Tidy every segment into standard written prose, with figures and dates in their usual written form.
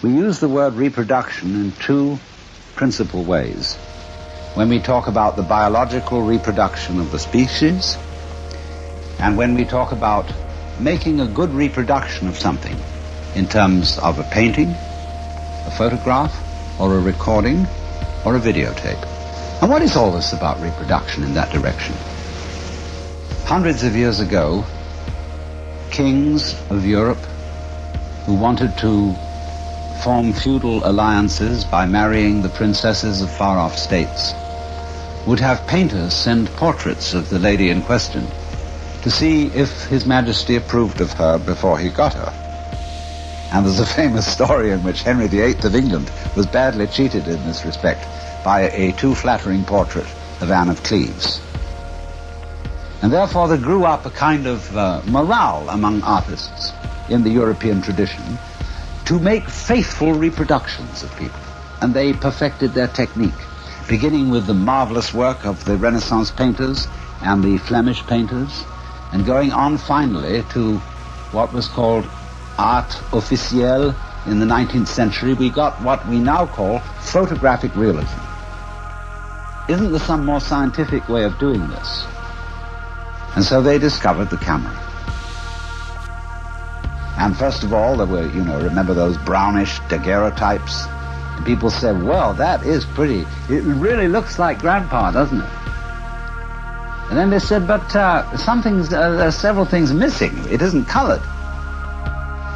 We use the word reproduction in two principal ways. When we talk about the biological reproduction of the species, and when we talk about making a good reproduction of something in terms of a painting, a photograph, or a recording, or a videotape. And what is all this about reproduction in that direction? Hundreds of years ago, kings of Europe who wanted to form feudal alliances by marrying the princesses of far-off states would have painters send portraits of the lady in question to see if His Majesty approved of her before he got her. And there's a famous story in which Henry VIII of England was badly cheated in this respect by a too flattering portrait of Anne of Cleves. And therefore there grew up a kind of morale among artists in the European tradition to make faithful reproductions of people. And they perfected their technique, beginning with the marvelous work of the Renaissance painters and the Flemish painters, and going on finally to what was called art officielle in the 19th century. We got what we now call photographic realism. Isn't there some more scientific way of doing this? And so they discovered the camera. And first of all, there were, remember those brownish daguerreotypes? And people said, well, that is pretty. It really looks like Grandpa, doesn't it? And then they said, but there are several things missing. It isn't colored.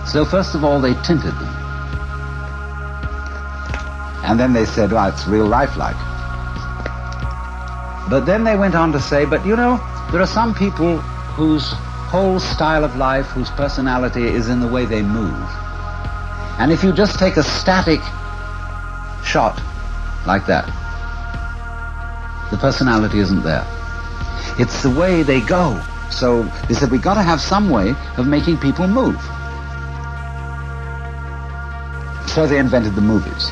So first of all, they tinted them. And then they said, well, it's real lifelike. But then they went on to say, but there are some people whose whole style of life, whose personality is in the way they move. And if you just take a static shot like that, the personality isn't there. It's the way they go. So they said, we've got to have some way of making people move. So they invented the movies.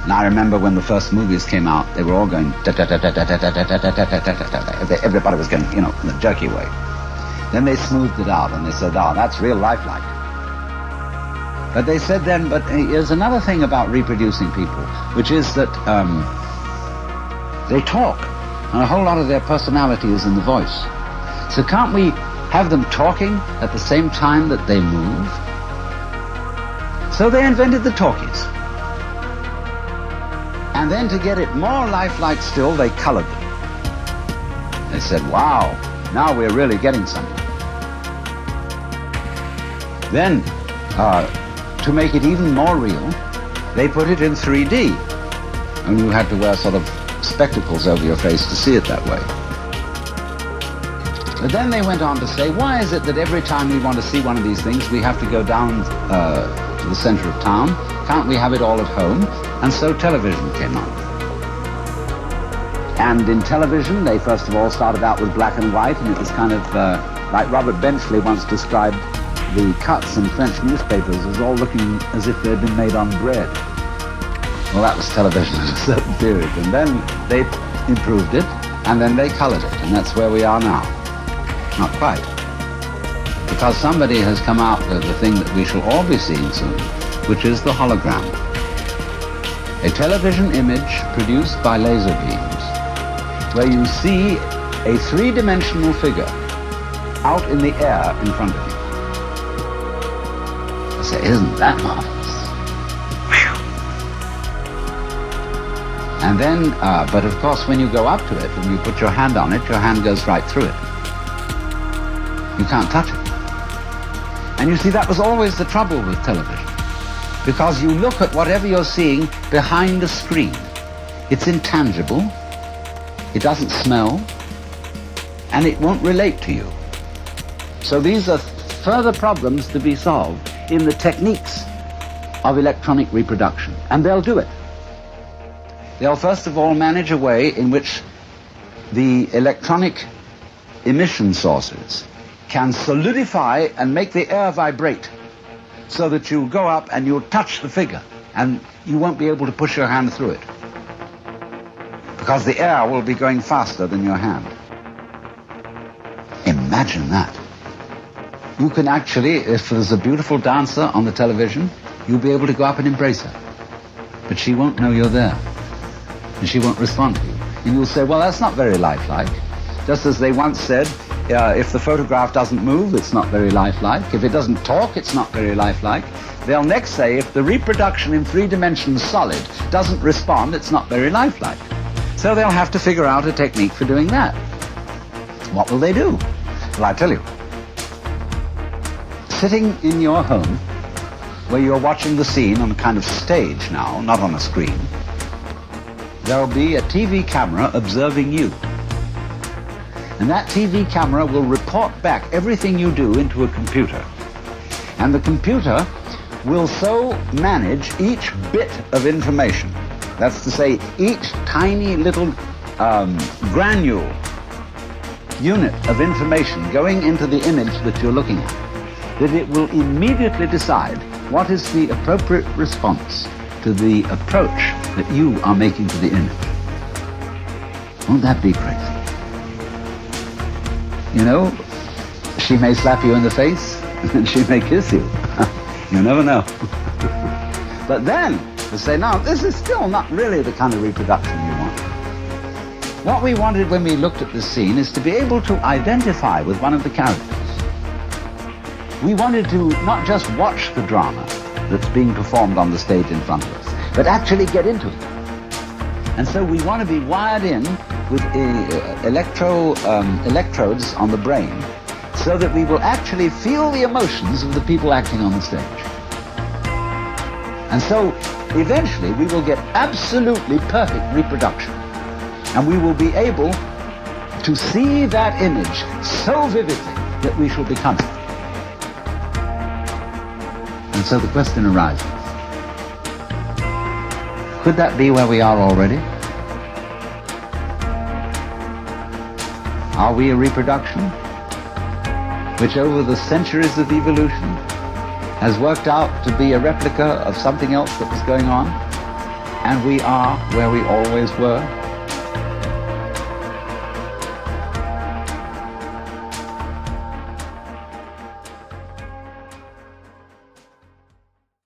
And I remember when the first movies came out, they were all going da-da-da-da-da-da-da-da-da-da-da-da-da. Everybody was going, in a jerky way. Then they smoothed it out and they said, oh, that's real lifelike. But they said then, but here's another thing about reproducing people, which is that they talk, and a whole lot of their personality is in the voice. So can't we have them talking at the same time that they move? So they invented the talkies. And then to get it more lifelike still, they colored them. They said, wow, now we're really getting something. Then, to make it even more real, they put it in 3D. And you had to wear sort of spectacles over your face to see it that way. But then they went on to say, why is it that every time we want to see one of these things, we have to go down to the center of town? Can't we have it all at home? And so television came on. And in television, they first of all started out with black and white, and it was kind of like Robert Benchley once described the cuts in French newspapers as all looking as if they'd been made on bread. Well, that was television at a certain period. And then they improved it, and then they colored it, and that's where we are now. Not quite. Because somebody has come out with the thing that we shall all be seeing soon, which is the hologram. A television image produced by laser beams, where you see a three-dimensional figure out in the air in front of you. I say, isn't that marvelous? And then, but of course, when you go up to it and you put your hand on it, your hand goes right through it. You can't touch it. And you see, that was always the trouble with television. Because you look at whatever you're seeing behind a screen. It's intangible, it doesn't smell, and it won't relate to you. So these are further problems to be solved in the techniques of electronic reproduction. And they'll do it. They'll first of all manage a way in which the electronic emission sources can solidify and make the air vibrate, so that you go up and you'll touch the figure and you won't be able to push your hand through it, because the air will be going faster than your hand. Imagine that. You can actually, if there's a beautiful dancer on the television you'll be able to go up and embrace her. But she won't know you're there. And she won't respond to you. And you'll say, well, that's not very lifelike. Just as they once said, if the photograph doesn't move, it's not very lifelike. If it doesn't talk, it's not very lifelike. They'll next say, if the reproduction in 3 dimensions solid doesn't respond, it's not very lifelike. So they'll have to figure out a technique for doing that. What will they do? Well, I tell you. Sitting in your home, where you're watching the scene on a kind of stage now, not on a screen, there'll be a TV camera observing you. And that TV camera will report back everything you do into a computer. And the computer will so manage each bit of information, that's to say, each tiny little granule unit of information going into the image that you're looking at, that it will immediately decide what is the appropriate response to the approach that you are making to the image. Won't that be crazy? You know, she may slap you in the face and she may kiss you. You never know. But then, to say, now, this is still not really the kind of reproduction you want. What we wanted when we looked at this scene is to be able to identify with one of the characters. We wanted to not just watch the drama that's being performed on the stage in front of us, but actually get into it. And so we want to be wired in with electrodes on the brain so that we will actually feel the emotions of the people acting on the stage. And so eventually we will get absolutely perfect reproduction. And we will be able to see that image so vividly that we shall become it. And so the question arises, could that be where we are already? Are we a reproduction which over the centuries of evolution has worked out to be a replica of something else that was going on, and we are where we always were?